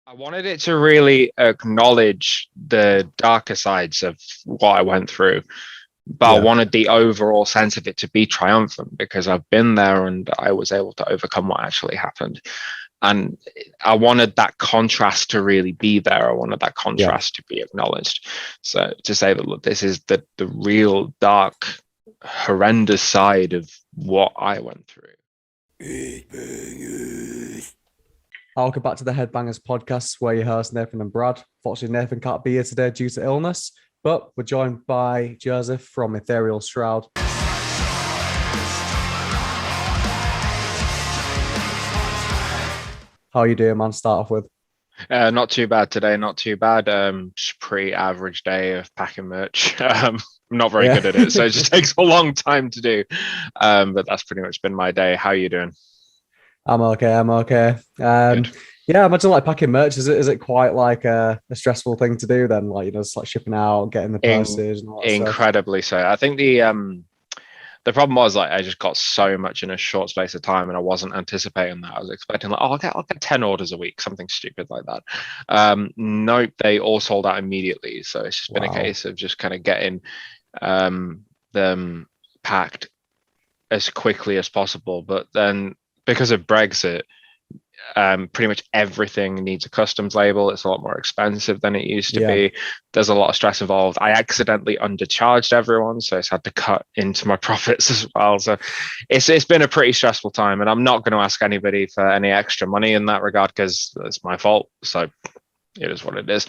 I wanted it to really acknowledge the darker sides of what I went through, but I Yeah, wanted the overall sense of it to be triumphant because I've been there and I was able to overcome what actually happened. And I wanted that contrast to really be there. I wanted that yeah. contrast to be acknowledged. So to say that, look, this is the real dark, horrendous side of what I went through. Welcome back to the Headbangers podcast, where your hosts Nathan and Brad. Fortunately, Nathan can't be here today due to illness, but we're joined by Joseph from Ethereal Shroud. How are you doing, man? Start off with. Not too bad today, not too bad. Just pretty average day of packing merch. I'm not very Yeah. good at it, so it just takes a long time to do. But that's pretty much been my day. How are you doing? I'm okay. I'm okay. Good. Yeah, imagine like packing merch. Is it quite like a stressful thing to do then? Like, just like shipping out, getting the In postage and all that stuff. Incredibly so. I think the problem was like I just got so much in a short space of time, and I wasn't anticipating that. I was expecting like, oh, I'll get 10 orders a week, something stupid like that. Nope, they all sold out immediately. So it's just been a Wow. case of just kind of getting them packed as quickly as possible. But then because of Brexit, pretty much everything needs a customs label. It's a lot more expensive than it used to Yeah. be. There's a lot of stress involved. I accidentally undercharged everyone, so it's had to cut into my profits as well. So it's been a pretty stressful time, and I'm not going to ask anybody for any extra money in that regard because it's my fault. So it is what it is.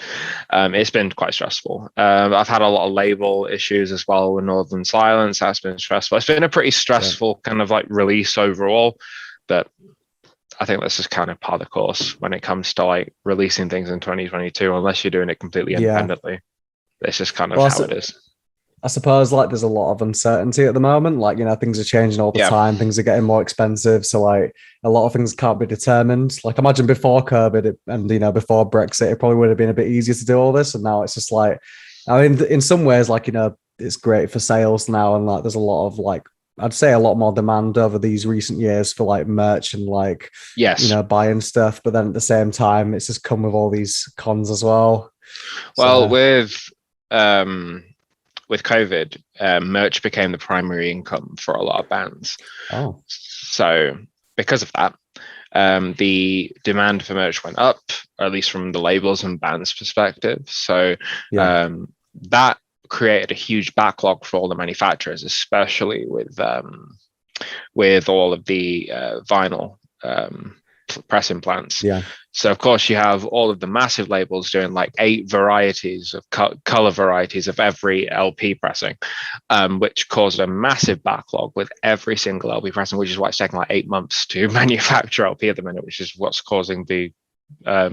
It's been quite stressful. I've had a lot of label issues as well with Northern Silence. That's been stressful. It's been a pretty Yeah. stressful kind of like release overall, but I think that's just kind of part of the course when it comes to like releasing things in 2022, unless you're doing it completely Yeah. independently. It's just kind of Well, how it is. I suppose like there's a lot of uncertainty at the moment. Like, things are changing all the Yeah. time. Things are getting more expensive. So like a lot of things can't be determined. Like imagine before COVID and before Brexit, it probably would have been a bit easier to do all this. And now it's just like, I mean, in some ways, like, it's great for sales now. And like there's a lot of like, I'd say a lot more demand over these recent years for like merch and like, Yes. buying stuff. But then at the same time, it's just come with all these cons as well. Well, So with COVID, merch became the primary income for a lot of bands. oh, So because of that, the demand for merch went up, or at least from the labels and bands' perspective. So yeah. that created a huge backlog for all the manufacturers, especially with all of the vinyl pressing plants. Yeah. So of course you have all of the massive labels doing like 8 varieties of color varieties of every LP pressing, which caused a massive backlog with every single LP pressing, which is why it's taking like 8 months to manufacture LP at the minute, which is what's causing the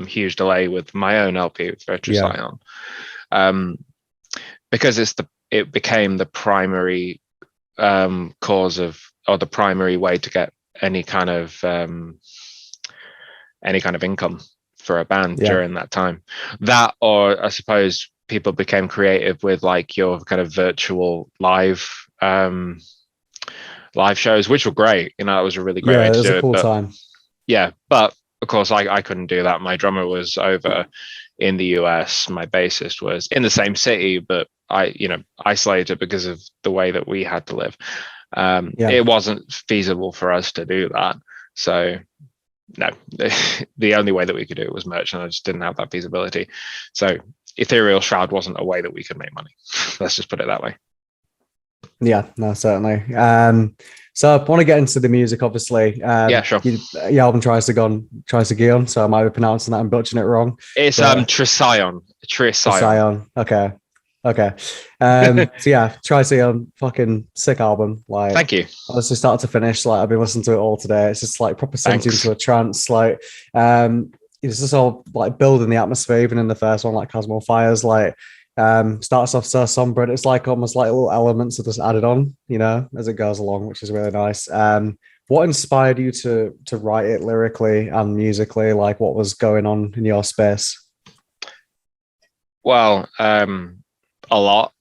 huge delay with my own LP for Trisagion. Because it became the primary cause of, or the primary way to get any kind of income for a band during that time. That, or I suppose people became creative with like your kind of virtual live shows, which were great. It was a really great way It to was do a it. cool But time. yeah, but of course I couldn't do that. My drummer was over in the US. My bassist was in the same city, but I isolated because of the way that we had to live. It wasn't feasible for us to do that. So no, the only way that we could do it was merch, and I just didn't have that feasibility. So Ethereal Shroud wasn't a way that we could make money. Let's just put it that way. Yeah, no, certainly. So I want to get into the music, obviously. Yeah, sure. Your album Trisagion, so I might be pronouncing that and butchering it wrong. It's Trisagion. Okay. So yeah, Trisagion, fucking sick album. Like, thank you. Honestly, start to finish, like I've been listening to it all today. It's just like proper sends you into a trance. Like, it's just all like building the atmosphere. Even in the first one, like Cosmo Fires, like starts off so somber, and it's like almost like little elements are just added on, as it goes along, which is really nice. What inspired you to write it lyrically and musically? Like, what was going on in your space? Well, a lot.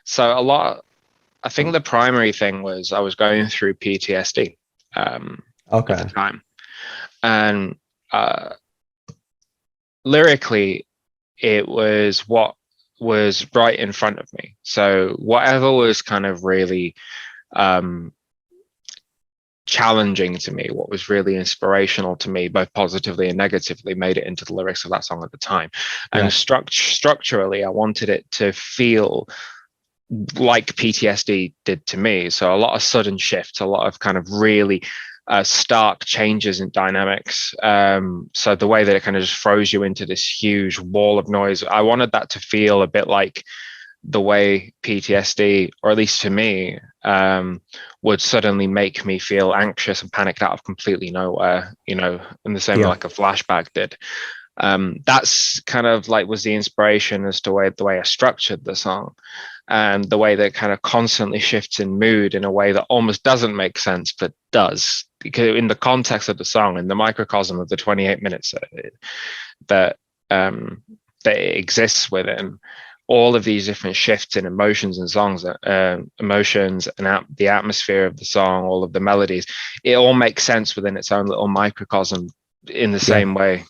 So a lot. I think the primary thing was I was going through PTSD at the time, and lyrically, it was what was right in front of me. So whatever was kind of really challenging to me, what was really inspirational to me, both positively and negatively, made it into the lyrics of that song at the time. And structurally, I wanted it to feel like PTSD did to me. So a lot of sudden shifts, a lot of kind of really stark changes in dynamics. So the way that it kind of just throws you into this huge wall of noise, I wanted that to feel a bit like the way PTSD, or at least to me, would suddenly make me feel anxious and panicked out of completely nowhere, you know, in the same way like a flashback did. That's kind of like was the inspiration as to the way I structured the song, and the way that kind of constantly shifts in mood in a way that almost doesn't make sense, but does, because in the context of the song, in the microcosm of the 28 minutes that it exists within, all of these different shifts in emotions and songs, emotions and the atmosphere of the song, all of the melodies, it all makes sense within its own little microcosm in the same way.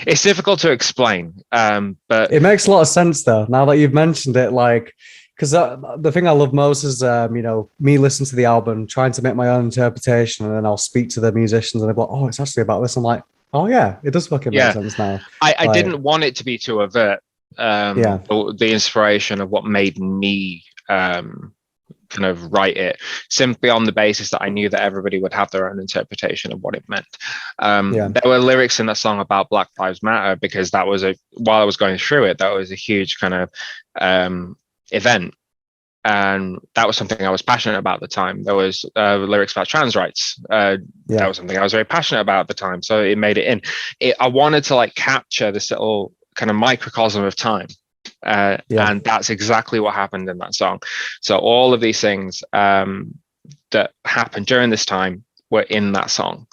It's difficult to explain, but it makes a lot of sense though. Now that you've mentioned it, like, because the thing I love most is, you know, me listening to the album, trying to make my own interpretation, and then I'll speak to the musicians and they're like, oh, it's actually about this. I'm like, oh yeah, it does fucking make sense now. I didn't want it to be to avert the inspiration of what made me kind of write it, simply on the basis that I knew that everybody would have their own interpretation of what it meant. There were lyrics in that song about Black Lives Matter, because that was while I was going through it, that was a huge kind of event, and that was something I was passionate about at the time. There was lyrics about trans rights. That was something I was very passionate about at the time, so it made it in. I wanted to like capture this little kind of microcosm of time. And that's exactly what happened in that song. So all of these things that happened during this time were in that song,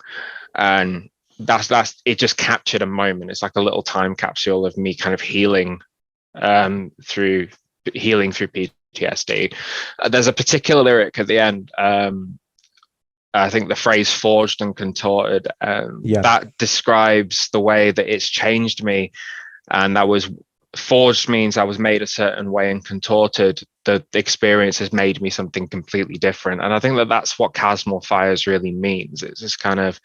and that's it. Just captured a moment. It's like a little time capsule of me kind of healing through PTSD. There's a particular lyric at the end, I think the phrase forged and contorted, that describes the way that it's changed me. And that was forged means I was made a certain way, and contorted, the experience has made me something completely different. And I think that that's what Chasmal Fires really means. It's this kind of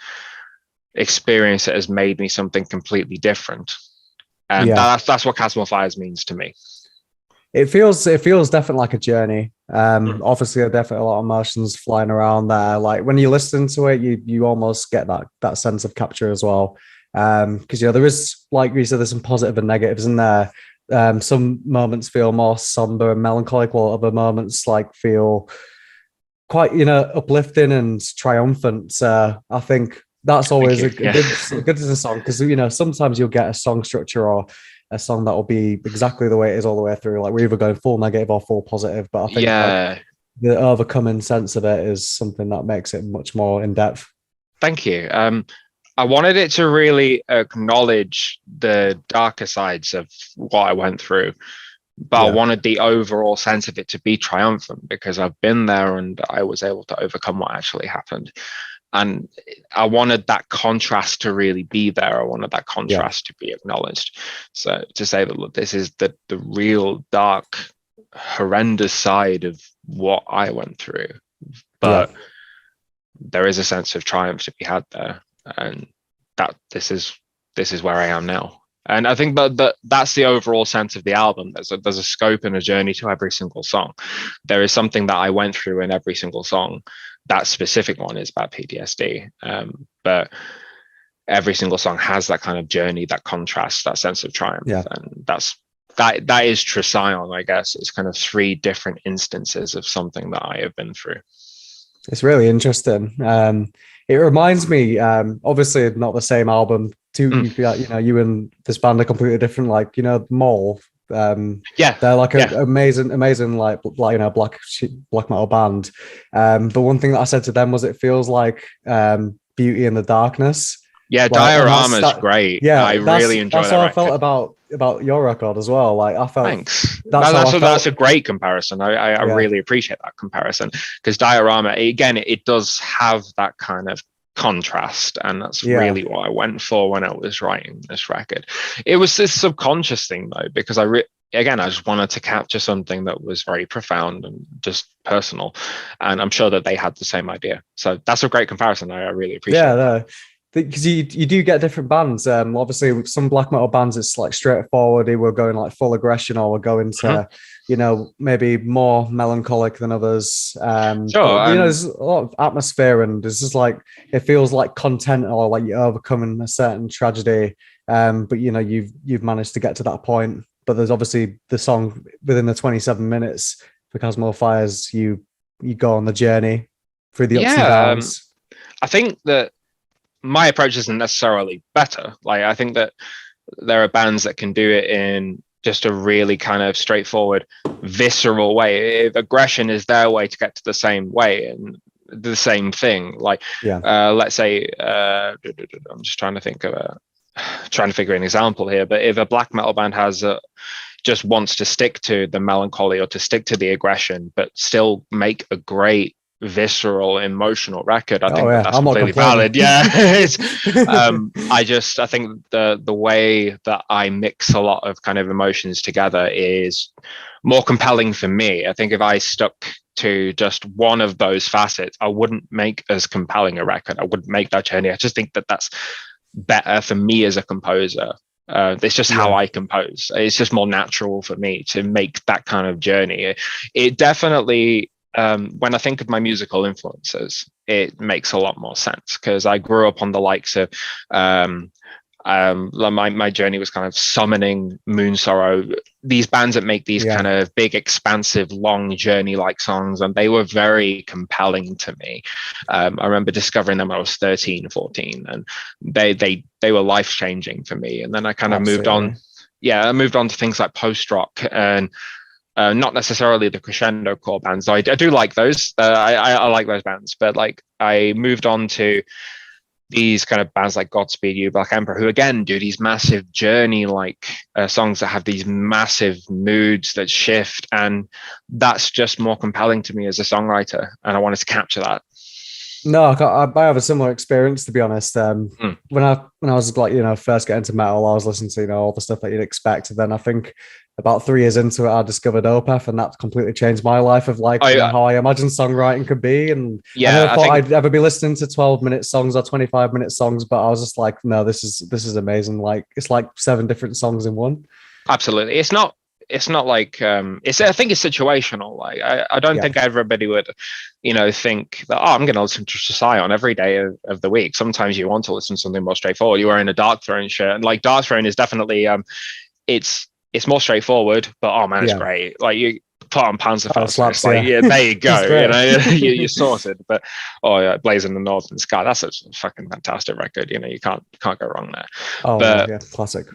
experience that has made me something completely different. And that's what Chasmal Fires means to me. It feels definitely like a journey. Obviously, there are definitely a lot of emotions flying around there. Like when you listen to it, you almost get that sense of capture as well. Because, you know, there is, like you said, there's some positive and negatives in there. Some moments feel more somber and melancholic, while other moments like feel quite, you know, uplifting and triumphant. I think that's always a good song, because, you know, sometimes you'll get a song structure or a song that will be exactly the way it is all the way through. Like we're either going full negative or full positive. But I think like, the overcoming sense of it is something that makes it much more in depth. Thank you. I wanted it to really acknowledge the darker sides of what I went through, but I wanted the overall sense of it to be triumphant, because I've been there and I was able to overcome what actually happened. And I wanted that contrast to really be there. I wanted that contrast to be acknowledged. So to say that, look, this is the real dark, horrendous side of what I went through, but there is a sense of triumph to be had there. And that this is where I am now. And I think that's the overall sense of the album. There's a scope and a journey to every single song. There is something that I went through in every single song. That specific one is about PTSD, but every single song has that kind of journey, that contrast, that sense of triumph. And that is Trisagion, I guess. It's kind of three different instances of something that I have been through. It's really interesting. It reminds me, obviously not the same album. You know, you and this band are completely different. Like, you know, Mole. They're like an amazing, like you know, black metal band. But one thing that I said to them was, it feels like Beauty in the Darkness. Yeah, like, Diorama's great. Yeah, I really enjoy that. That's how I felt about your record as well. Like I felt. Thanks. That's a great comparison. I really appreciate that comparison, because Diorama, again, it does have that kind of contrast, and that's really what I went for when I was writing this record. It was this subconscious thing though, because again, I just wanted to capture something that was very profound and just personal, and I'm sure that they had the same idea. So that's a great comparison. I really appreciate that. Because you do get different bands. Obviously, with some black metal bands, it's like straightforward. They were going like full aggression, or we're going to, you know, maybe more melancholic than others. Sure. But, you know, there's a lot of atmosphere, and it's just like it feels like content, or like you're overcoming a certain tragedy. But you know, you've managed to get to that point. But there's obviously the song within the 27 minutes for Cosmo Fires. You go on the journey through the ups and downs. I think that my approach isn't necessarily better. Like, I think that there are bands that can do it in just a really kind of straightforward, visceral way. If aggression is their way to get to the same way and the same thing, like, let's say, I'm just trying to think of trying to figure an example here. But if a black metal band has just wants to stick to the melancholy or to stick to the aggression, but still make a great visceral emotional record, I think that's completely valid. I think the way that I mix a lot of kind of emotions together is more compelling for me. I think if I stuck to just one of those facets, I wouldn't make as compelling a record. I wouldn't make that journey. I just think that that's better for me as a composer. It's just how I compose. It's just more natural for me to make that kind of journey. It definitely, when I think of my musical influences, it makes a lot more sense, because I grew up on the likes of my journey was kind of Summoning, Moon Sorrow, these bands that make these kind of big, expansive, long journey-like songs, and they were very compelling to me. I remember discovering them when I was 13, 14, and they were life-changing for me. And then I kind of moved on. Yeah, I moved on to things like post-rock and not necessarily the crescendo core bands. I do like those. I like those bands, but like I moved on to these kind of bands like Godspeed You, Black Emperor, who again do these massive journey like songs that have these massive moods that shift, and that's just more compelling to me as a songwriter, and I wanted to capture that. No, I have a similar experience, to be honest. When I was like, you know, first getting into metal, I was listening to, you know, all the stuff that you'd expect. And then I think about 3 years into it, I discovered Opeth, and that completely changed my life of like how I imagine songwriting could be. And I never thought I'd ever be listening to 12-minute songs or 25-minute songs, but I was just like, no, this is amazing. Like, it's like 7 different songs in one. Absolutely. It's not like I think it's situational. Like I don't think everybody would, you know, think that, I'm going to listen to Trisagion every day of the week. Sometimes you want to listen to something more straightforward. You're wearing a Dark Throne shirt, and like Dark Throne is definitely it's more straightforward, but oh man, it's great. Like you put on Panzerfaust, it's like there you go. You know, you're sorted. But Blazing the Northern Sky, that's a fucking fantastic record. You know, you can't go wrong there. Classic.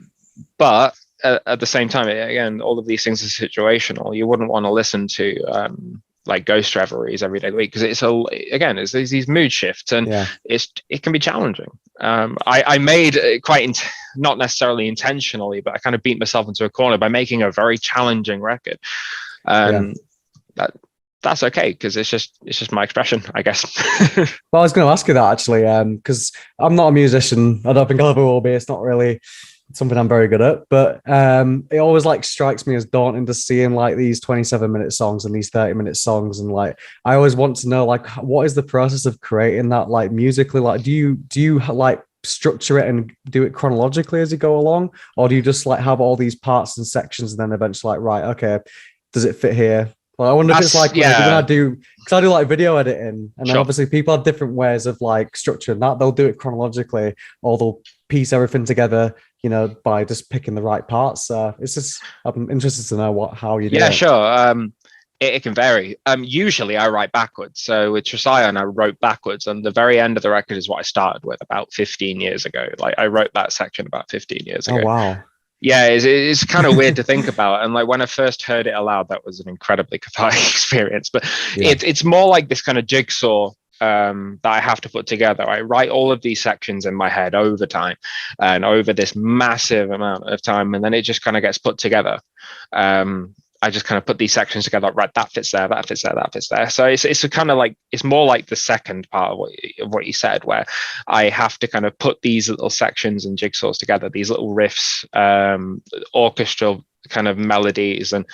But at the same time, again, all of these things are situational. You wouldn't want to listen to like Ghost Reveries every day of the week, because it's these mood shifts, and it can be challenging. I made not necessarily intentionally, but I kind of beat myself into a corner by making a very challenging record. That's okay, because it's just my expression, I guess. Well, I was going to ask you that actually, because I'm not a musician. I don't think I'll ever will be. It's not really something I'm very good at, but it always like strikes me as daunting to seeing like these 27-minute songs and these 30-minute songs, and like I always want to know like what is the process of creating that, like musically. Like do you like structure it and do it chronologically as you go along, or do you just like have all these parts and sections and then eventually like, right, okay, does it fit here? Well, I wonder if it's like when I do like video editing, and then obviously people have different ways of like structuring that. They'll do it chronologically, or they'll piece everything together, you know, by just picking the right parts. It's just, I'm interested to know how you do it. Yeah, sure. It can vary. Usually I write backwards. So with Trisagion, I wrote backwards, and the very end of the record is what I started with about 15 years ago. Like I wrote that section about 15 years ago. Oh, wow. Yeah, it's kind of weird to think about. And like when I first heard it aloud, that was an incredibly cathartic experience. But it's more like this kind of jigsaw that I have to put together. I write all of these sections in my head over time and over this massive amount of time, and then it just kind of gets put together. I just kind of put these sections together. Right, that fits there, that fits there, that fits there. So it's a kind of like, it's more like the second part of what you said, where I have to kind of put these little sections and jigsaws together, these little riffs, orchestral kind of melodies, and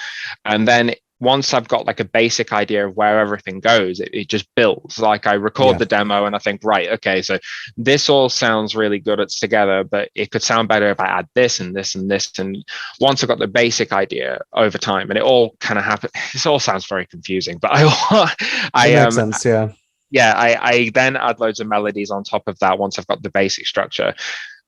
then once I've got like a basic idea of where everything goes, it just builds. Like I record the demo and I think, right, okay, so this all sounds really good, it's together, but it could sound better if I add this and this and this. And once I've got the basic idea over time, and it all kind of happens, this all sounds very confusing, but it makes sense, yeah. Yeah, I then add loads of melodies on top of that once I've got the basic structure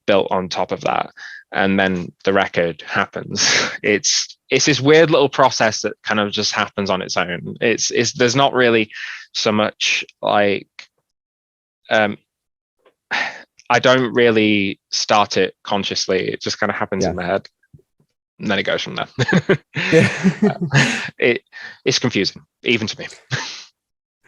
built on top of that, and then the record happens. It's this weird little process that kind of just happens on its own. It's there's not really so much like I don't really start it consciously. It just kind of happens in my head, and then it goes from there. It's confusing even to me.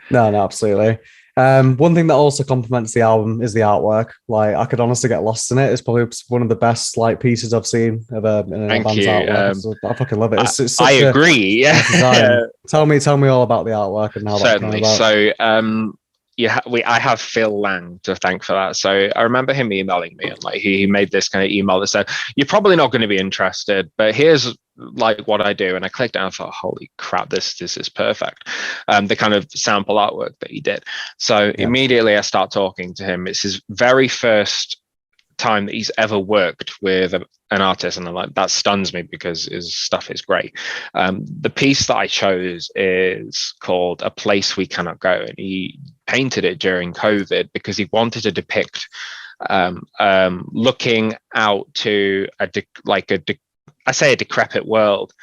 No, absolutely. One thing that also complements the album is the artwork. Like, I could honestly get lost in it. It's probably one of the best like pieces I've seen of a band's artwork. So I fucking love it. It's I agree. Yeah. Tell me all about the artwork and how certainly. That came about. So I have Phil Lang to thank for that. So I remember him emailing me, and like he made this kind of email that said, "You're probably not going to be interested, but here's like what I do." And I clicked and I thought, holy crap, this is perfect. The kind of sample artwork that he did. So immediately I start talking to him. It's his very first time that he's ever worked with an artist, and I'm like, that stuns me because his stuff is great. The piece that I chose is called "A Place We Cannot Go," and he painted it during COVID because he wanted to depict looking out to a decrepit world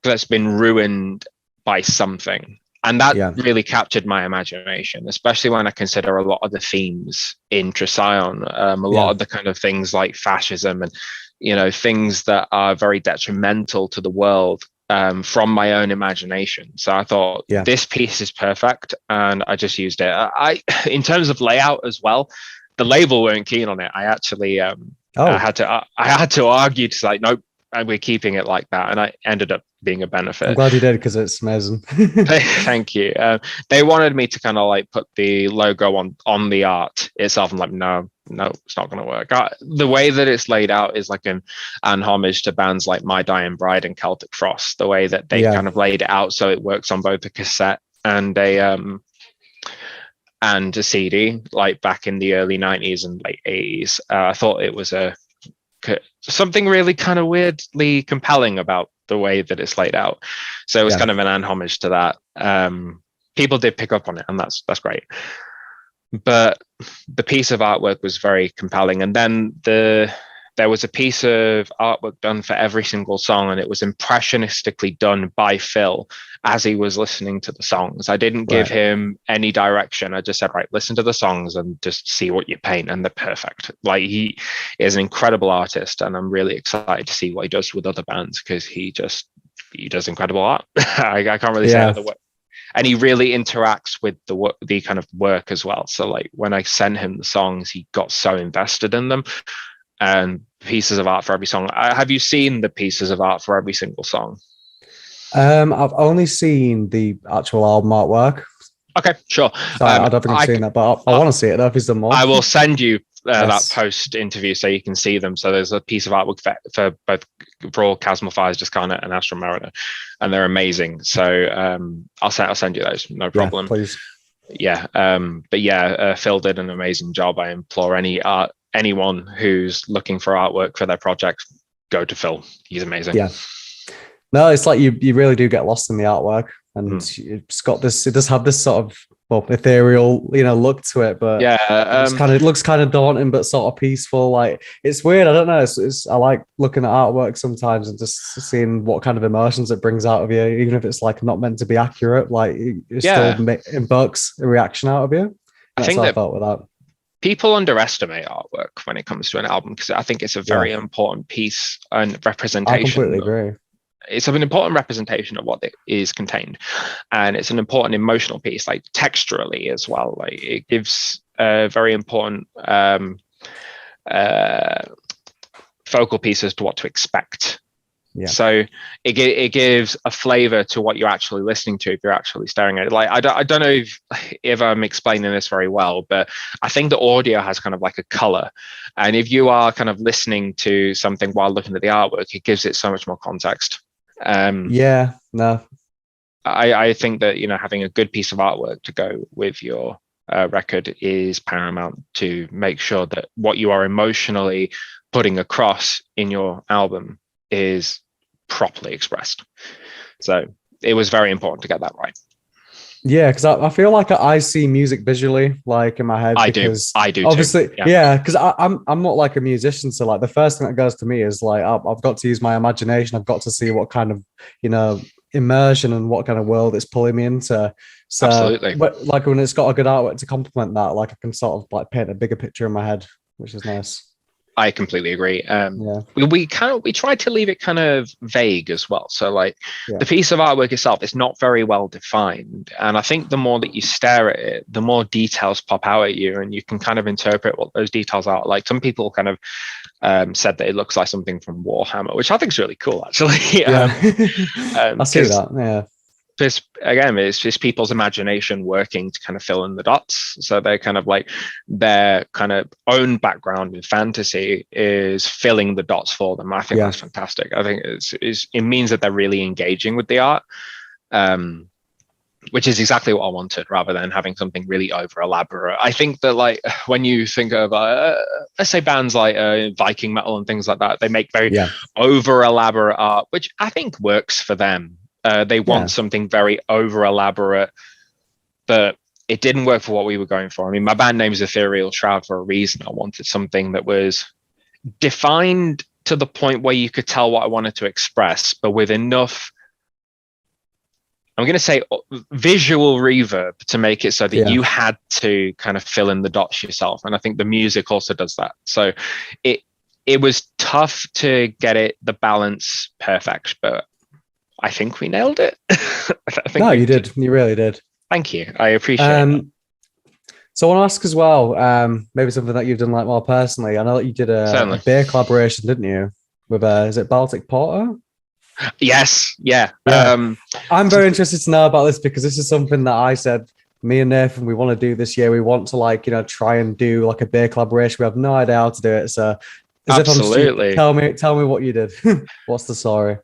that's been ruined by something. And that really captured my imagination, especially when I consider a lot of the themes in Trisagion, a lot of the kind of things like fascism and, you know, things that are very detrimental to the world from my own imagination. So I thought this piece is perfect, and I just used it. In terms of layout as well, the label weren't keen on it. I actually I had to argue to like, nope, we're keeping it like that, and I ended up being a benefit. I'm glad you did, because it's amazing. Thank you. They wanted me to kind of like put the logo on the art itself. I'm like, no, it's not going to work. The way that it's laid out is like an homage to bands like My Dying Bride and Celtic Frost. The way that they kind of laid it out so it works on both a cassette and a CD, like back in the early 90s and late 80s. I thought it was something really kind of weirdly compelling about the way that it's laid out. So it was kind of an homage to that. People did pick up on it, and that's great. But the piece of artwork was very compelling. And then there was a piece of artwork done for every single song, and it was impressionistically done by Phil as he was listening to the songs. I didn't give him any direction. I just said, right, listen to the songs and just see what you paint, and they're perfect. Like, he is an incredible artist, and I'm really excited to see what he does with other bands, because he does incredible art. I can't really say other way. And he really interacts with the kind of work as well. So like when I sent him the songs, he got so invested in them. And pieces of art for every song. Have you seen the pieces of art for every single song? I've only seen the actual album artwork. Okay, sure. So I don't think I've seen that, but I want to see it though, if he's done more. I will send you that post interview so you can see them. So there's a piece of artwork for both Brawl, Chasmal Fires, Discarnate, and Astral Mariner, and they're amazing. So I'll send you those, no problem. Please. But Phil did an amazing job. I implore anyone who's looking for artwork for their project, go to Phil. He's amazing. Yeah. No, it's like you really do get lost in the artwork, and it's got this. It does have this sort of ethereal, look to it, but it looks kind of daunting, but sort of peaceful. Like, it's weird. I don't know. I like looking at artwork sometimes and just seeing what kind of emotions it brings out of you, even if it's like not meant to be accurate. Like, it still invokes a reaction out of you. I think I felt with that. People underestimate artwork when it comes to an album, because I think it's a very important piece and representation. I completely agree. It's an important representation of what is contained, and it's an important emotional piece, like texturally as well. Like, it gives a very important focal piece as to what to expect So it gives a flavor to what you're actually listening to if you're actually staring at it. Like I don't know if I'm explaining this very well, but I think the audio has kind of like a color, and if you are kind of listening to something while looking at the artwork, it gives it so much more context. I think that, you know, having a good piece of artwork to go with your record is paramount to make sure that what you are emotionally putting across in your album is properly expressed. So it was very important to get that right. Yeah, because I feel like I see music visually, like in my head. I do obviously too. yeah, because I'm not like a musician, so like the first thing that goes to me is like I've got to use my imagination. I've got to see what kind of, you know, immersion and what kind of world it's pulling me into. So absolutely, but like when it's got a good artwork to complement that, like I can sort of like paint a bigger picture in my head, which is nice. I completely agree. We tried to leave it kind of vague as well. So like the piece of artwork itself is not very well defined, and I think the more that you stare at it, the more details pop out at you, and you can kind of interpret what those details are. Like some people kind of said that it looks like something from Warhammer, which I think is really cool, actually. I see that. Yeah. Because again, it's just people's imagination working to kind of fill in the dots. So they're kind of like their kind of own background in fantasy is filling the dots for them. I think that's fantastic. I think it means that they're really engaging with the art, which is exactly what I wanted, rather than having something really over elaborate. I think that like when you think of let's say bands like Viking metal and things like that, they make very over elaborate art, which I think works for them. They want something very over elaborate, but it didn't work for what we were going for. I mean, my band name is Ethereal Shroud for a reason. I wanted something that was defined to the point where you could tell what I wanted to express, but with enough, I'm going to say, visual reverb to make it so that you had to kind of fill in the dots yourself. And I think the music also does that. So it was tough to get the balance perfect, but I think we nailed it. You did. You really did. Thank you. I appreciate it. So I want to ask as well, maybe something that you've done like more personally. I know that you did a beer collaboration, didn't you? With is it Baltic Porter? Yes. Yeah. I'm very interested to know about this because this is something that I said, me and Nathan, we want to do this year. We want to like, you know, try and do like a beer collaboration. We have no idea how to do it. So absolutely. Tell me what you did. What's the story?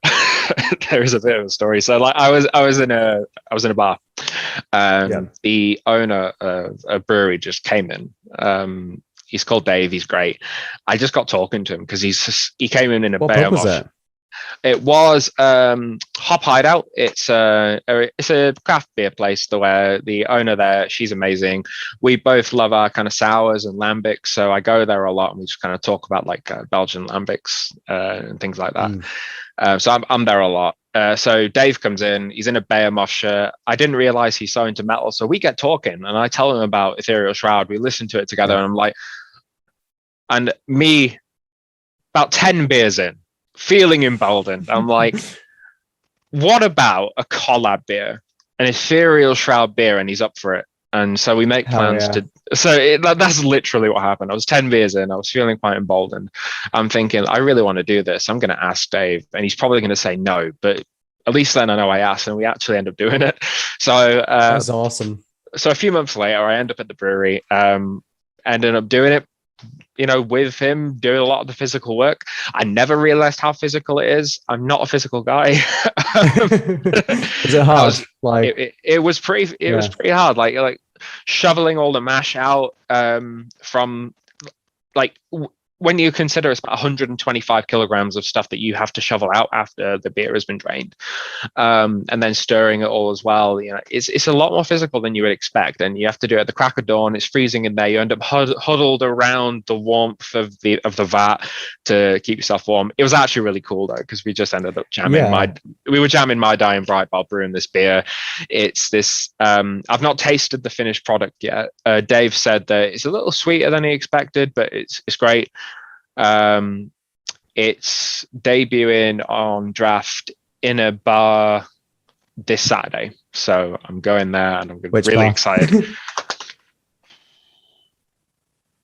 There is a bit of a story. So like I was in a bar. The owner of a brewery just came in. He's called Dave. He's great. I just got talking to him because he came in a bear mosh. It was Hop Hideout. It's a craft beer place where the owner there, she's amazing. We both love our kind of sours and lambics, so I go there a lot and we just kind of talk about like Belgian lambics and things like that. So I'm there a lot. So Dave comes in, he's in a bear mosh shirt. I didn't realize he's so into metal. So we get talking and I tell him about Ethereal Shroud. We listen to it together and I'm like, and me about 10 beers in, feeling emboldened. I'm like, what about a collab beer, an Ethereal Shroud beer? And he's up for it. And so we make plans that's literally what happened. I was 10 beers in. I was feeling quite emboldened. I'm thinking, I really want to do this. I'm going to ask Dave and he's probably going to say no, but at least then I know I asked and we actually end up doing it. So that's awesome. So a few months later, I end up at the brewery, ended up doing it, you know, with him, doing a lot of the physical work. I never realized how physical it is. I'm not a physical guy. Is it hard? It was pretty hard. Like shoveling all the mash out from like when you consider it's about 125 kilograms of stuff that you have to shovel out after the beer has been drained, and then stirring it all as well. You know, it's a lot more physical than you would expect, and you have to do it at the crack of dawn. It's freezing in there. You end up huddled around the warmth of the vat to keep yourself warm. It was actually really cool though, because we just ended up jamming we were jamming My Dying Bride while brewing this beer. It's this I've not tasted the finished product yet. Dave said that it's a little sweeter than he expected, but it's great. It's debuting on draft in a bar this Saturday, so I'm going there and I'm really excited.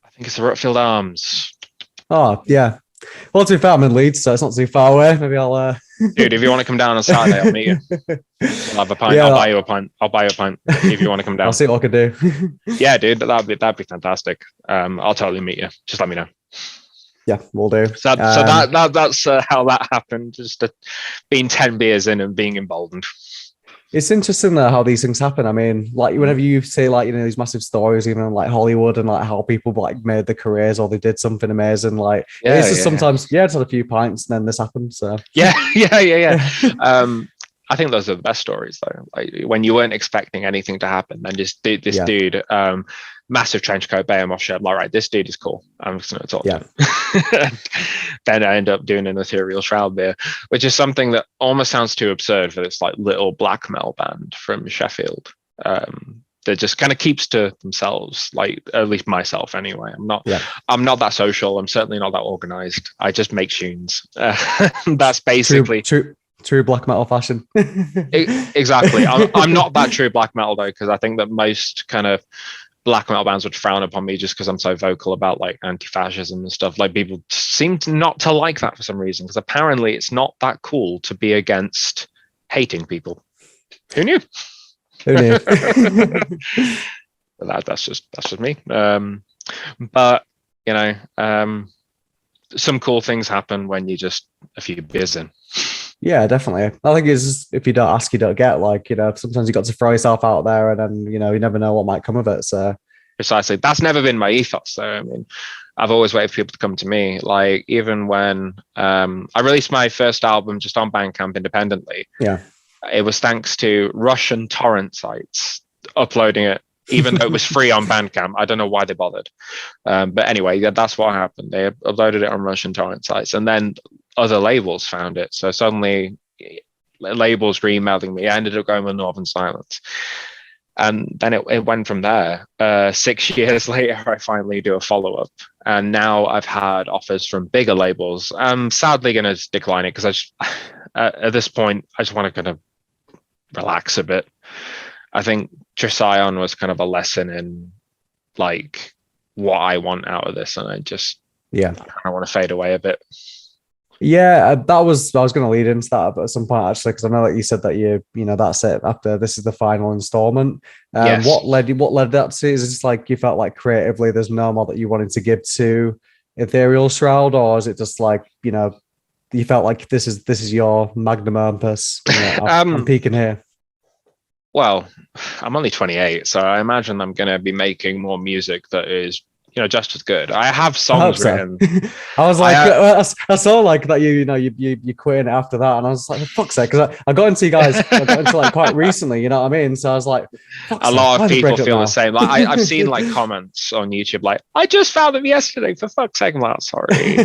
I think it's the Rutfield Arms. Oh yeah, well, to be fair, I'm in Leeds, so it's not too far away. Maybe I'll Dude, if you want to come down on Saturday, I'll meet you. I'll have a pint. Yeah, I'll buy you a pint. I'll buy you a pint if you want to come down. I'll see what I can do. Yeah, dude, that'd be fantastic. I'll totally meet you. Just let me know. Yeah, we'll do. So that's how that happened. Just being 10 beers in and being emboldened. It's interesting how these things happen. I mean, like whenever you say like, you know, these massive stories, even in like Hollywood and like how people like made their careers or they did something amazing. Like it's just sometimes, just had a few pints and then this happened. So yeah. I think those are the best stories though. Like when you weren't expecting anything to happen, then just this dude, massive trench coat, behemoth shirt. Like, right, this dude is cool. I'm just gonna talk to him. Then I end up doing an Ethereal Shroud beer, which is something that almost sounds too absurd for this like little black metal band from Sheffield. That just kind of keeps to themselves, like at least myself anyway. I'm not that social. I'm certainly not that organized. I just make tunes. That's basically true black metal fashion. Exactly. I'm not that true black metal though, because I think that most kind of black metal bands would frown upon me just because I'm so vocal about like anti-fascism and stuff. Like people seem not to like that for some reason, because apparently it's not that cool to be against hating people. Who knew? Who knew? That's just me. But you know, some cool things happen when you just a few beers in. Yeah, definitely. I think it's just, if you don't ask, you don't get. Like, you know, sometimes you got to throw yourself out there, and then you know you never know what might come of it. So precisely, that's never been my ethos. So I mean, I've always waited for people to come to me. Like even when I released my first album just on Bandcamp independently, it was thanks to Russian torrent sites uploading it, even though it was free on Bandcamp. I don't know why they bothered, but anyway, that's what happened. They uploaded it on Russian torrent sites, and then other labels found it. So suddenly labels were emailing me. I ended up going with Northern Silence. And then it went from there. 6 years later, I finally do a follow-up. And now I've had offers from bigger labels. I'm sadly going to decline it because at this point, I just want to kind of relax a bit. I think Trisagion was kind of a lesson in like what I want out of this. And I want to fade away a bit. Yeah, I was going to lead into that at some point actually, because I know that you said that you know that's it. After this is the final installment. Yes. What led up to it? Is it just like you felt like creatively there's no more that you wanted to give to Ethereal Shroud, or is it just like you know you felt like this is your magnum opus? You know, I'm peaking here. Well, I'm only 28, so I imagine I'm going to be making more music that is, you know, just as good. I have songs written. I was like, I saw like that you quitting after that, and I was like, for fuck's sake, because I got into you guys, like quite recently, you know what I mean? So I was like, a lot of people feel the same. Like I've seen like comments on YouTube, like, I just found them yesterday. For fuck's sake, I'm like, sorry.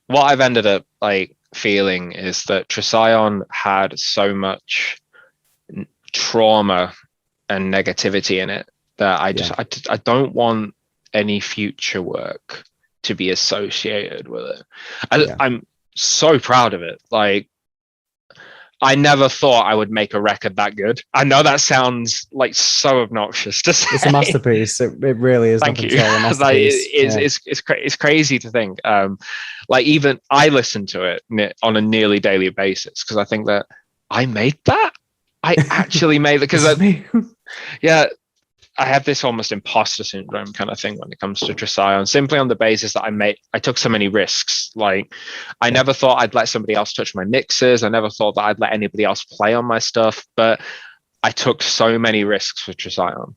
What I've ended up like feeling is that Trisagion had so much trauma and negativity in it that I don't want any future work to be associated with it. I'm so proud of it. Like, I never thought I would make a record that good. I know that sounds like so obnoxious to say. It's a masterpiece. It really is. Thank you. Like, it's crazy to think. Like even I listen to it on a nearly daily basis because I think that I made that. I actually made it because I have this almost imposter syndrome kind of thing when it comes to Trisagion, simply on the basis that I took so many risks. Like I never thought I'd let somebody else touch my mixes. I never thought that I'd let anybody else play on my stuff, but I took so many risks for Trisagion.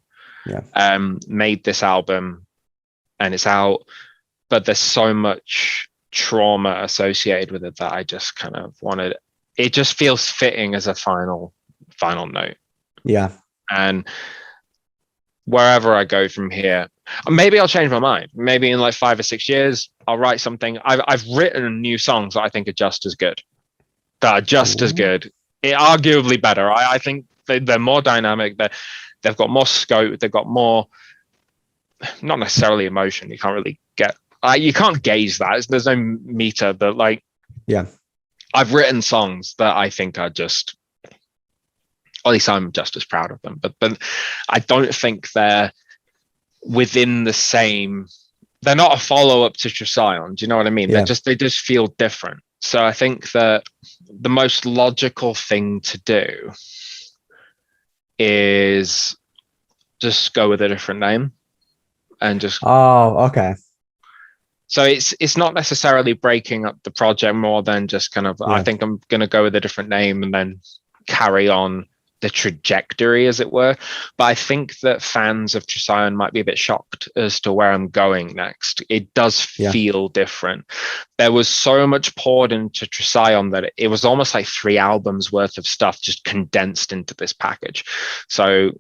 Made this album and it's out, but there's so much trauma associated with it that I just kind of wanted, it just feels fitting as a final note. Yeah. And wherever I go from here, maybe I'll change my mind. Maybe in like 5 or 6 years, I'll write something. I've written new songs that I think are just as good. That are just as good. Arguably better. I think they're more dynamic. They've got more scope. They've got more, not necessarily emotion. You can't really get, you can't gauge that. There's no meter, but like, I've written songs that I think are just, at least I'm just as proud of them, but I don't think they're within the same, they're not a follow-up to Trisagion. Do you know what I mean? They just feel different. So I think that the most logical thing to do is just go with a different name and just. Oh, okay. So it's not necessarily breaking up the project more than just kind of, I think I'm going to go with a different name and then carry on the trajectory, as it were. But I think that fans of Trisagion might be a bit shocked as to where I'm going next. It does feel different. There was so much poured into Trisagion that it was almost like 3 albums worth of stuff just condensed into this package. So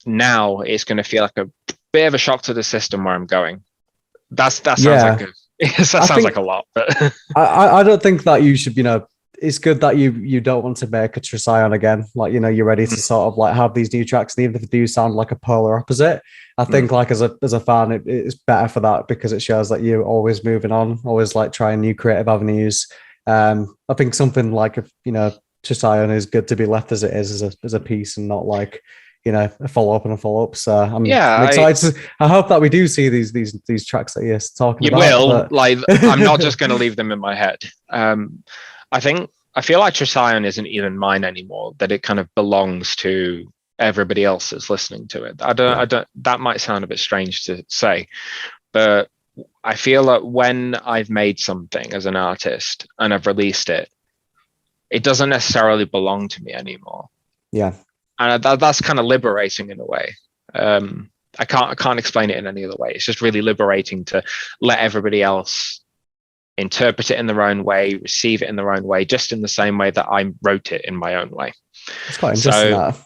now it's going to feel like a bit of a shock to the system where I'm going. That sounds like a lot, but I don't think that you should, it's good that you don't want to make a Trisagion again. Like, you're ready to sort of like have these new tracks, and even if they do sound like a polar opposite, I think like as a fan, it's better for that, because it shows that you're always moving on, always like trying new creative avenues. I think something like, Trisagion is good to be left as it is, as a piece, and not like, a follow-up and a follow-up. So I'm excited. I hope that we do see these tracks that you're talking about. You will. Like, I'm not just going to leave them in my head. I feel like Trisagion isn't even mine anymore, that it kind of belongs to everybody else that's listening to it. I don't, that might sound a bit strange to say, but I feel like when I've made something as an artist and I've released it, it doesn't necessarily belong to me anymore. Yeah. And that's kind of liberating in a way. I can't explain it in any other way. It's just really liberating to let everybody else interpret it in their own way, receive it in their own way, just in the same way that I wrote it in my own way. It's quite interesting.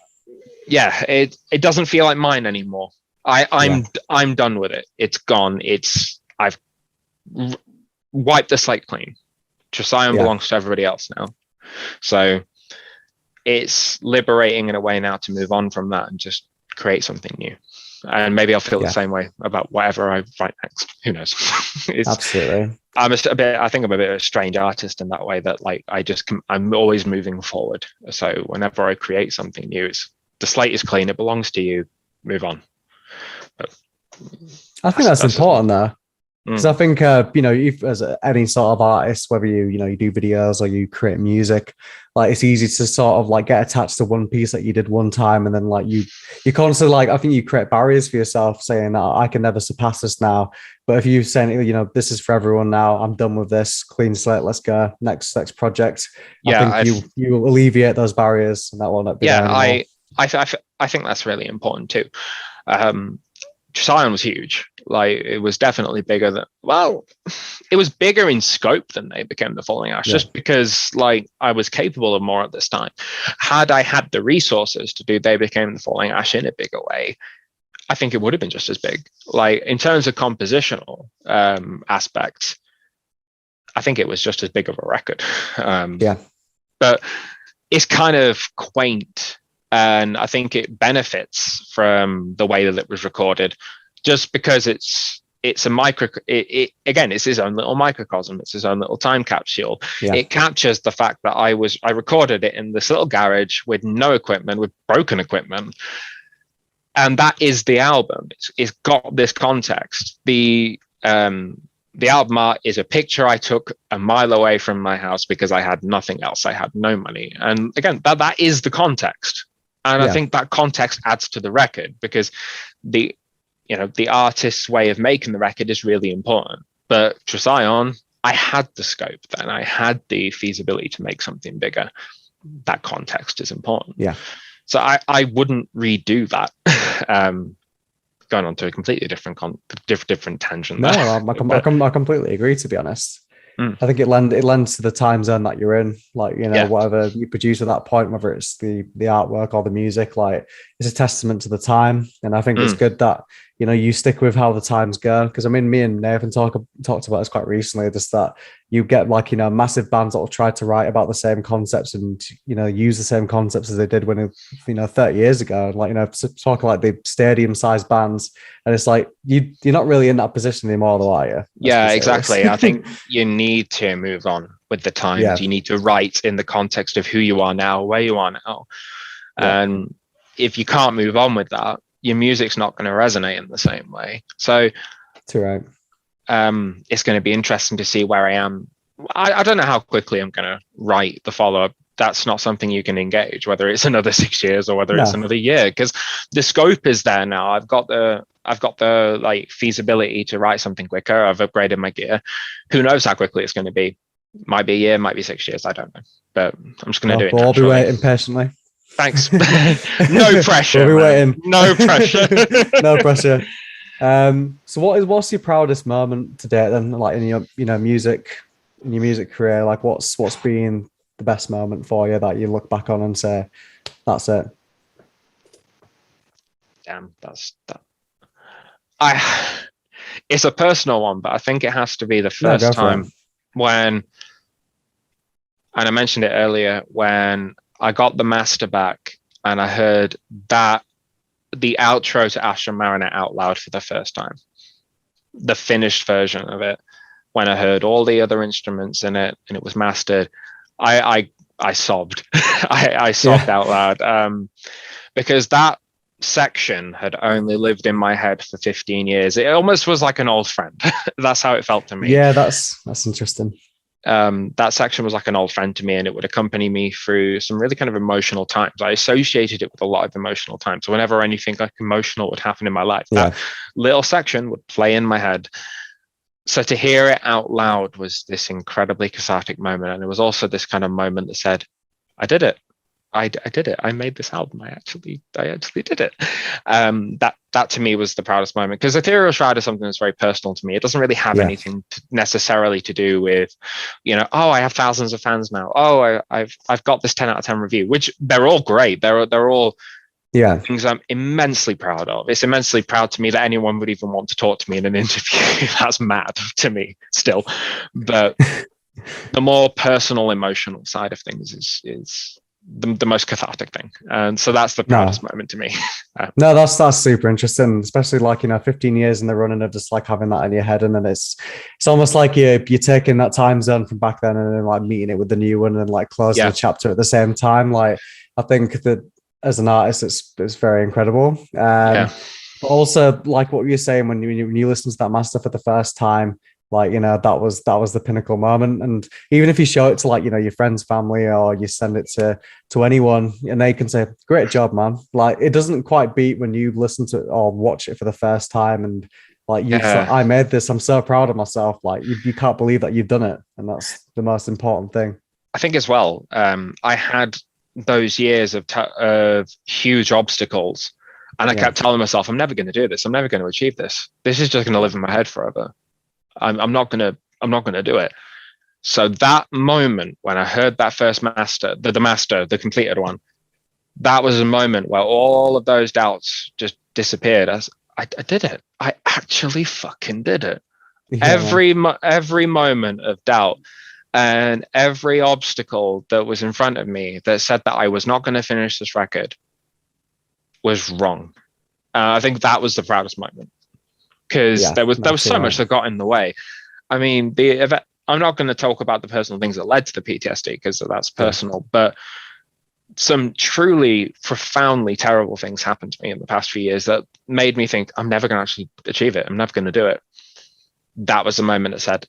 Yeah, it doesn't feel like mine anymore. I'm done with it. It's gone. I've wiped the slate clean. Trisagion belongs to everybody else now. So it's liberating in a way now to move on from that and just create something new. And maybe I'll feel the same way about whatever I write next. Who knows? Absolutely. I think I'm a bit of a strange artist in that way, that like I'm always moving forward. So whenever I create something new, the slate is clean. It belongs to you. Move on. But I think that's important though. Because I think, if, as any sort of artist, whether you do videos or you create music, like it's easy to sort of like get attached to one piece that you did one time, and then like you constantly, like, I think you create barriers for yourself, saying, I can never surpass this now. But if you saying, this is for everyone now, I'm done with this, clean slate, let's go next project. I think you will alleviate those barriers, and that will not be. Yeah, I think that's really important too. Trisagion was huge. Like, it was definitely bigger than, it was bigger in scope than They Became the Falling Ash, just because like I was capable of more at this time. Had I had the resources to do They Became the Falling Ash in a bigger way, I think it would have been just as big. Like, in terms of compositional aspects, I think it was just as big of a record. But it's kind of quaint, and I think it benefits from the way that it was recorded, just because it's a micro. It's his own little microcosm. It's his own little time capsule. It captures the fact that I recorded it in this little garage with no equipment, with broken equipment, and that is the album. It's got this context. The album art is a picture I took a mile away from my house because I had nothing else. I had no money, and again, that is the context. And I think that context adds to the record, because the artist's way of making the record is really important. But Trisagion, I had the scope then. I had the feasibility to make something bigger. That context is important. Yeah. So I wouldn't redo that. Going on to a completely different tangent. No, I completely agree, to be honest. I think it lends to the time zone that you're in, like, whatever you produce at that point, whether it's the artwork or the music, like, it's a testament to the time. And I think it's good that you stick with how the times go, because I mean, me and Nathan talked about this quite recently, just that you get like massive bands that will try to write about the same concepts and use the same concepts as they did when 30 years ago, like talking like the stadium sized bands, and it's like you're not really in that position anymore, though, are you? Yeah, exactly. I think you need to move on with the times. You need to write in the context of who you are now, where you are now, and if you can't move on with that, your music's not going to resonate in the same way. So too right. It's going to be interesting to see where I am I don't know how quickly I'm going to write the follow-up. That's not something you can engage, whether it's another 6 years or whether it's another year, because the scope is there now. I've got the like feasibility to write something quicker. I've upgraded my gear. Who knows how quickly it's going to be? Might be a year, might be 6 years. I don't know, but I'm just going to do it. We'll all be waiting patiently. Thanks. No pressure. We'll be waiting. No pressure. No pressure. So what's your proudest moment to date then? Like in your music career, like what's been the best moment for you that you look back on and say, that's it? Damn, that's that. It's a personal one, but I think it has to be the first time when, and I mentioned it earlier, when I got the master back and I heard that the outro to Astra Mariner out loud for the first time, the finished version of it, when I heard all the other instruments in it and it was mastered, I sobbed. I sobbed out loud, because that section had only lived in my head for 15 years. It almost was like an old friend. That's how it felt to me. Yeah, that's interesting. That section was like an old friend to me, and it would accompany me through some really kind of emotional times. I associated it with a lot of emotional times. So whenever anything like emotional would happen in my life, that little section would play in my head. So to hear it out loud was this incredibly cathartic moment. And it was also this kind of moment that said, I did it. I did it. I made this album. I actually did it. That to me was the proudest moment, because Ethereal Shroud is something that's very personal to me. It doesn't really have anything necessarily to do with, oh, I have thousands of fans now. Oh, I've got this 10 out of 10 review, which they're all great. They're all things I'm immensely proud of. It's immensely proud to me that anyone would even want to talk to me in an interview. That's mad to me still. But the more personal, emotional side of things is the most cathartic thing, and so that's the proudest moment to me. No, that's super interesting, especially like 15 years in the running of just like having that in your head, and then it's almost like you're taking that time zone from back then and then like meeting it with the new one and like closing the chapter at the same time. Like I think that as an artist, it's very incredible. But also like what you're saying when you listen to that master for the first time. Like, that was the pinnacle moment. And even if you show it to like, your friends, family, or you send it to anyone and they can say, great job, man. Like it doesn't quite beat when you listen to or watch it for the first time and like I made this. I'm so proud of myself. Like you can't believe that you've done it. And that's the most important thing. I think as well, I had those years of huge obstacles, and I kept telling myself, I'm never going to do this. I'm never going to achieve this. This is just going to live in my head forever. I'm not gonna do it. So that moment when I heard that first master, the completed one, that was a moment where all of those doubts just disappeared. I did it. I actually fucking did it. Yeah. Every moment of doubt and every obstacle that was in front of me that said that I was not going to finish this record was wrong. I think that was the proudest moment. Because there was so much that got in the way. I mean, I'm not going to talk about the personal things that led to the PTSD because that's personal, but some truly profoundly terrible things happened to me in the past few years that made me think I'm never going to actually achieve it. I'm never going to do it. That was the moment that said,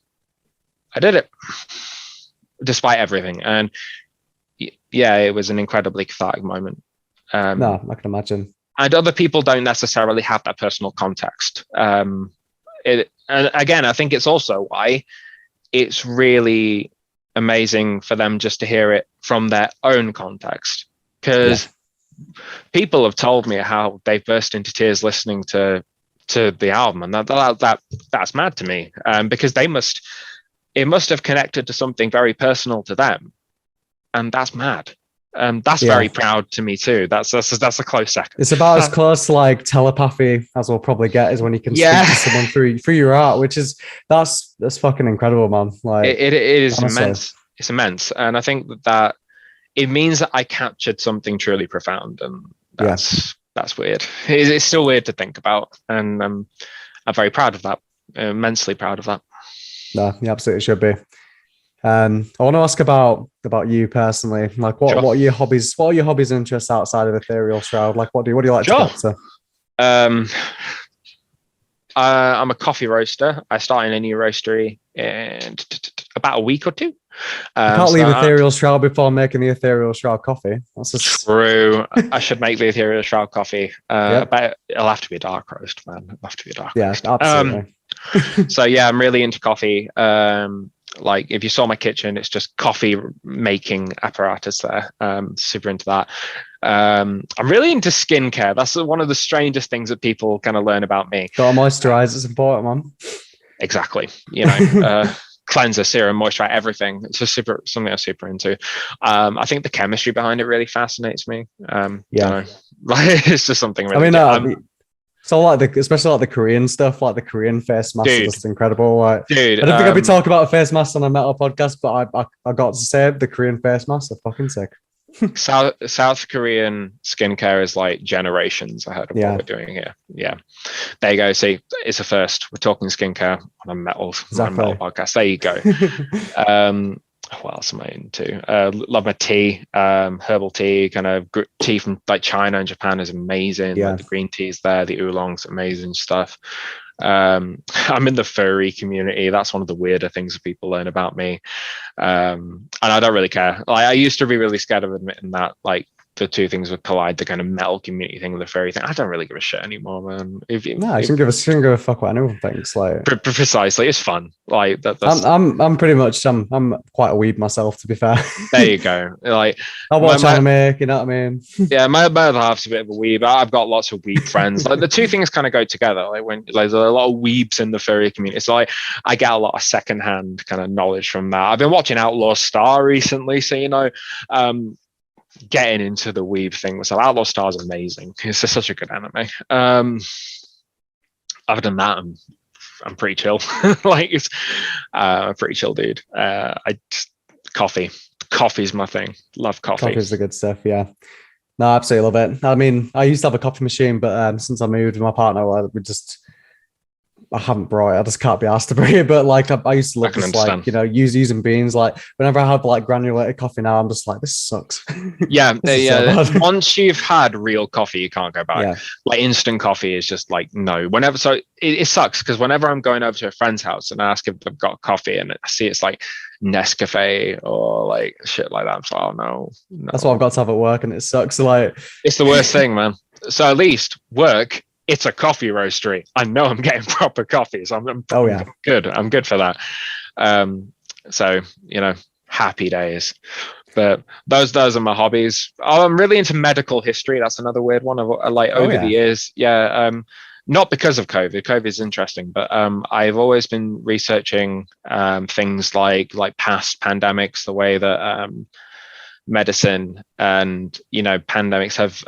I did it, despite everything. And it was an incredibly cathartic moment. No, I can imagine. And other people don't necessarily have that personal context. And again, I think it's also why it's really amazing for them just to hear it from their own context. Because people have told me how they burst into tears listening to the album, and that's mad to me. Because it must have connected to something very personal to them, and that's mad. That's very proud to me too. That's a close second. It's about as close to like telepathy as we'll probably get, is when you can speak to someone through your art, which is that's fucking incredible, man. Like it is honestly immense. It's immense, and I think that it means that I captured something truly profound, and that's weird. It's still weird to think about, and I'm very proud of that. Immensely proud of that. No, you absolutely should be. I want to ask about you personally. Like, what are your hobbies? What are your hobbies and interests outside of Ethereal Shroud? Like, what do you like to get to? I'm a coffee roaster. I started a new roastery about a week or two. I can't leave Ethereal Shroud before making the Ethereal Shroud coffee. That's just true. I should make the Ethereal Shroud coffee. But it'll have to be a dark roast, man. It'll have to be a dark roast. Yeah, absolutely. So yeah, I'm really into coffee. Like if you saw my kitchen, it's just coffee making apparatus there. Super into that. I'm really into skincare. That's one of the strangest things that people kind of learn about me. Got to moisturize. It's important, man. Exactly. You know, cleanser, serum, moisturize, everything. It's just something I'm super into. I think the chemistry behind it really fascinates me. Yeah, it's just something really. So especially like the Korean stuff, like the Korean face mask is just incredible. Like, dude, I don't think I'd be talking about a face mask on a metal podcast, but I got to say the Korean face masks are fucking sick. South Korean skincare is like generations ahead of what we're doing here. Yeah, there you go. See, it's a first. We're talking skincare on a metal podcast. There you go. What else am I into? Love my tea, herbal tea, kind of tea from like China and Japan is amazing. Yeah. Like the green teas there, the oolongs, amazing stuff. I'm in the furry community. That's one of the weirder things that people learn about me. And I don't really care. Like I used to be really scared of admitting that, like the two things would collide, the kind of metal community thing and the furry thing. I don't really give a shit anymore, man. I shouldn't give a fuck what anyone thinks. Like precisely, it's fun. Like I'm pretty much I'm quite a weeb myself, to be fair. There you go. Like I watch anime, you know what I mean? Yeah, my other half's a bit of a weeb. I've got lots of weeb friends. Like the two things kind of go together. Like when there's a lot of weebs in the furry community, so like I get a lot of secondhand kind of knowledge from that. I've been watching Outlaw Star recently, so you know. Getting into the weeb thing. So Outlaw Star is amazing. It's just such a good anime. Other than that, I'm pretty chill. Like it's I'm a pretty chill dude. Coffee's my thing. Love coffee. Coffee's the good stuff. Yeah. No, I absolutely love it. I mean, I used to have a coffee machine, but since I moved with my partner, I haven't brought it. I just can't be asked to bring it. But like, I used to love this, like, you know, using beans. Like, whenever I have like granulated coffee now, I'm just like, this sucks. Yeah, once you've had real coffee, you can't go back. Yeah. Like instant coffee is just like no. It sucks because whenever I'm going over to a friend's house and I ask if they've got coffee and I see it's like Nescafe or like shit like that, I'm like, oh no. That's what I've got to have at work, and it sucks. Like, it's the worst thing, man. So at least work. It's a coffee roastery. I know I'm getting proper coffee, so I'm good. I'm good for that. So you know, happy days. But those are my hobbies. I'm really into medical history. That's another weird one. Like over the years, not because of COVID. COVID is interesting, but I've always been researching things like past pandemics, the way that medicine and pandemics have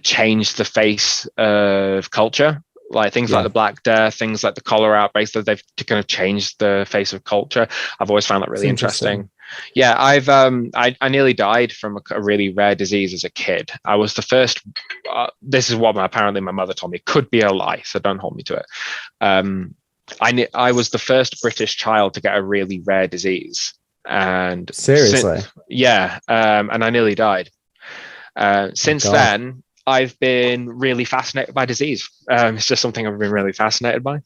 changed the face of culture, like things like the Black Death, things like the cholera outbreaks, that they've kind of changed the face of culture. I've always found that really interesting. Yeah, I nearly died from a really rare disease as a kid. I was the first. This is what apparently my mother told me. It could be a lie, so don't hold me to it. I was the first British child to get a really rare disease, and seriously, and I nearly died. Since then, I've been really fascinated by disease. It's just something I've been really fascinated by.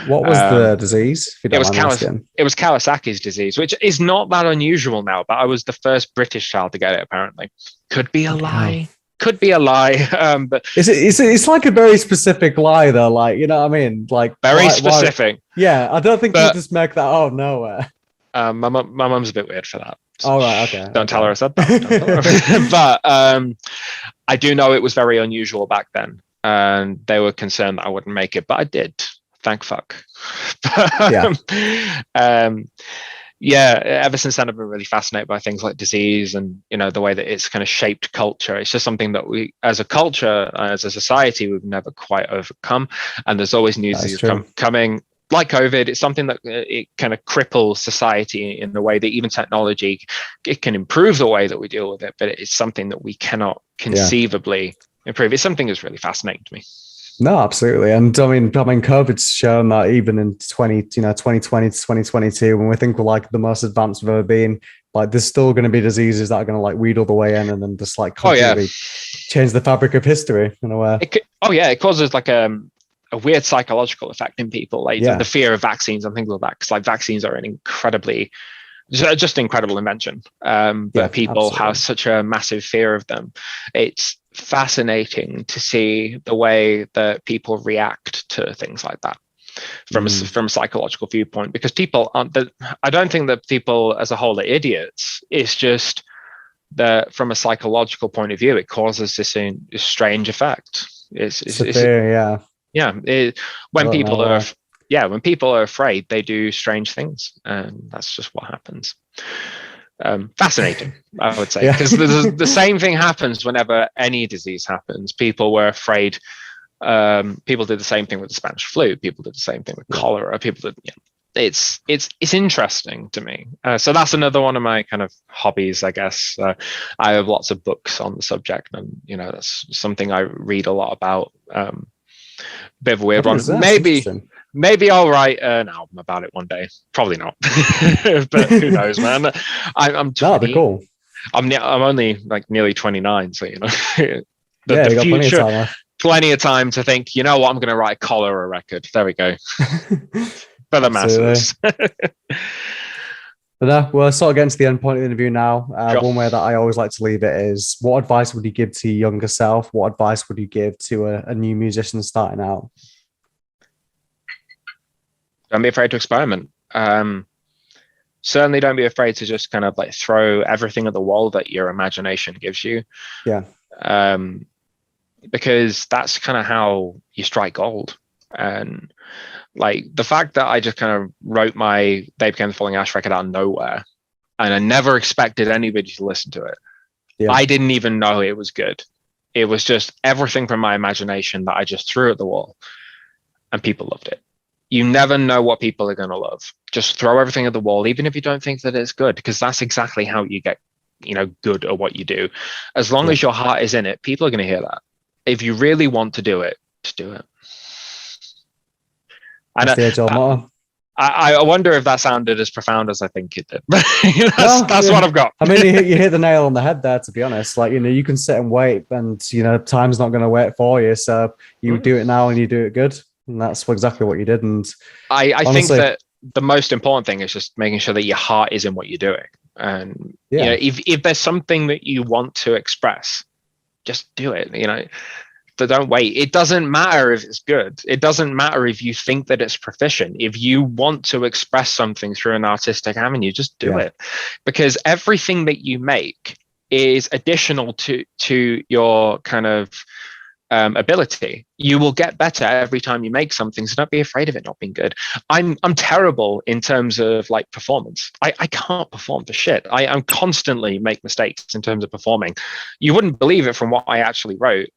What was the disease? It was Kawasaki's disease, which is not that unusual now, but I was the first British child to get it, apparently. Could be a lie. Could be a lie. But it's like a very specific lie, though. Like, you know what I mean? Like very specific. Yeah, I don't think you just make that out of nowhere. My mum's a bit weird for that. So right, okay. Don't tell her I said that. But I do know it was very unusual back then, and they were concerned that I wouldn't make it, but I did. Thank fuck. Ever since then, I've been really fascinated by things like disease and the way that it's kind of shaped culture. It's just something that we, as a culture, as a society, we've never quite overcome, and there's always new diseases coming. Like COVID, it's something that it kind of cripples society in the way that even technology, it can improve the way that we deal with it, but it's something that we cannot conceivably improve. It's something that's really fascinating to me. No, absolutely. And I mean, COVID's shown that even in 2020 to 2022, when we think we're like the most advanced we've ever been, like there's still going to be diseases that are going to like wheedle the way in and then just like completely change the fabric of history in a way. It causes like a weird psychological effect in people, like the fear of vaccines and things like that. Because like vaccines are an just incredible invention. But people have such a massive fear of them. It's fascinating to see the way that people react to things like that from a psychological viewpoint, because people aren't I don't think that people as a whole are idiots. It's just that from a psychological point of view, it causes this strange effect. When people are afraid, they do strange things, and that's just what happens. Fascinating, I would say, because the same thing happens whenever any disease happens. People were afraid. People did the same thing with the Spanish flu. People did the same thing with cholera. People did. It's interesting to me. So that's another one of my kind of hobbies, I guess. I have lots of books on the subject, and that's something I read a lot about. Bit of a weird one. Maybe I'll write an album about it one day. Probably not, but who knows, man. I'm 20. That'd be cool. I'm only like nearly 29, so you the future. Plenty of time to think, what, I'm going to write a cholera record. There we go. For the masses. But we're sort of getting to the end point of the interview now. One way that I always like to leave it is, what advice would you give to your younger self? What advice would you give to a new musician starting out? Don't be afraid to experiment. Certainly don't be afraid to just kind of like throw everything at the wall that your imagination gives you. Yeah. Because that's kind of how you strike gold. And like the fact that I just kind of wrote my They Became the Falling Ash record out of nowhere, and I never expected anybody to listen to it. I didn't even know it was good. It was just everything from my imagination that I just threw at the wall, and people loved it. You never know what people are going to love. Just throw everything at the wall, even if you don't think that it's good, because that's exactly how you get, good at what you do. As long as your heart is in it, people are going to hear that. If you really want to do it, just do it. And I wonder if that sounded as profound as I think it did. That's what I've got. I mean, you hit the nail on the head there, to be honest. Like, you can sit and wait, and, time's not going to wait for you. So you do it now and you do it good. And that's exactly what you did. And I honestly, think that the most important thing is just making sure that your heart is in what you're doing. And if there's something that you want to express, just do it. Don't wait. It doesn't matter if it's good. It doesn't matter if you think that it's proficient. If you want to express something through an artistic avenue, just do it. Because everything that you make is additional to your kind of ability. You will get better every time you make something, so don't be afraid of it not being good. I'm terrible in terms of like performance. I can't perform for shit. I'm constantly make mistakes in terms of performing. You wouldn't believe it from what I actually wrote,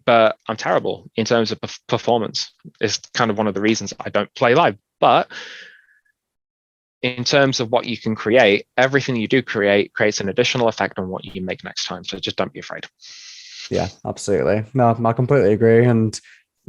but I'm terrible in terms of performance. It's kind of one of the reasons I don't play live. But in terms of what you can create, everything you do creates an additional effect on what you make next time. So just don't be afraid. Yeah, absolutely. No, I completely agree. And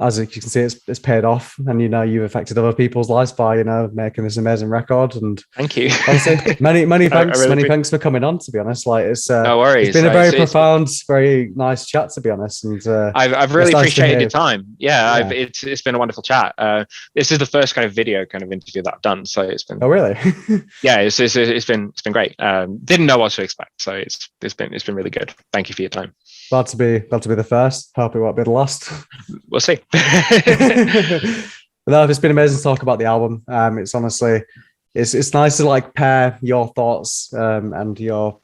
as you can see, it's paid off, and you've affected other people's lives by making this amazing record. And thank you. Honestly, many thanks, thanks for coming on. To be honest, like it's no worries. It's been a very profound, very nice chat. To be honest, and I've really appreciated your time. Yeah, it's been a wonderful chat. This is the first kind of video kind of interview that I've done, so it's been. Oh really? Yeah, it's been great. Didn't know what to expect, so it's been really good. Thank you for your time. Glad to be the first. Hope it won't be the last. We'll see. No, it's been amazing to talk about the album. It's honestly, it's nice to like pair your thoughts and your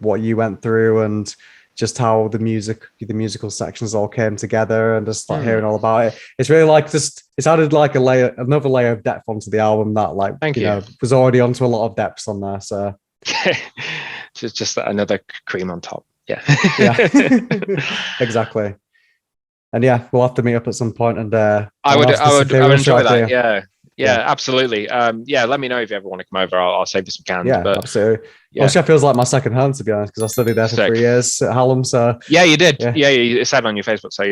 what you went through, and just how the musical sections all came together, and just like hearing all about it. It's really like it's added like another layer of depth onto the album that like was already onto a lot of depths on there. So just another cream on top. Yeah. Exactly. And we'll have to meet up at some point, and I would enjoy that. Yeah, absolutely. Let me know if you ever want to come over. I'll save you some cans. Yeah, absolutely. Well, Sheffield's like my second home, to be honest, because I studied there for 3 years at Hallam. So you did. Yeah, you said on your Facebook. So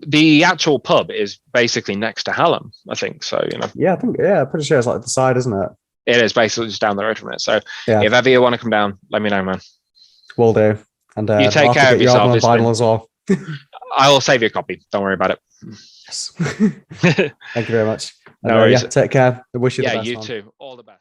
the actual pub is basically next to Hallam, I think. So Yeah, I think pretty sure it's like the side, isn't it? It is basically just down the road from it. So if ever you want to come down, let me know, man. Will do. And you take care of yourself. Vinyl as well. I will save you a copy. Don't worry about it. Yes. Thank you very much. No worries. Take care. I wish you the best. You man. too. All the best.